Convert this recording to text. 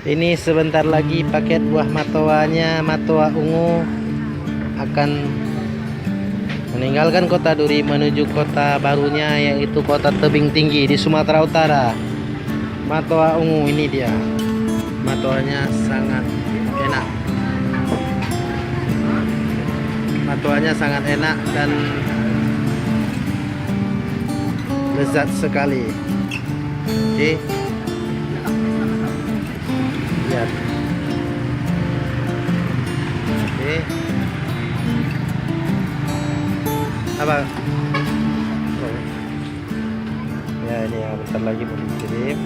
Ini sebentar lagi paket buah matoanya, matoa ungu, akan meninggalkan kota Duri menuju kota barunya, yaitu kota tebing tinggi di Sumatera Utara. Matoa ungu ini dia. Matoanya sangat enak. Matoanya sangat enak dan lezat sekali. Oke. Lihat. Oke. Apa? Oh. Ya, ini yang bentar lagi mau dikirim.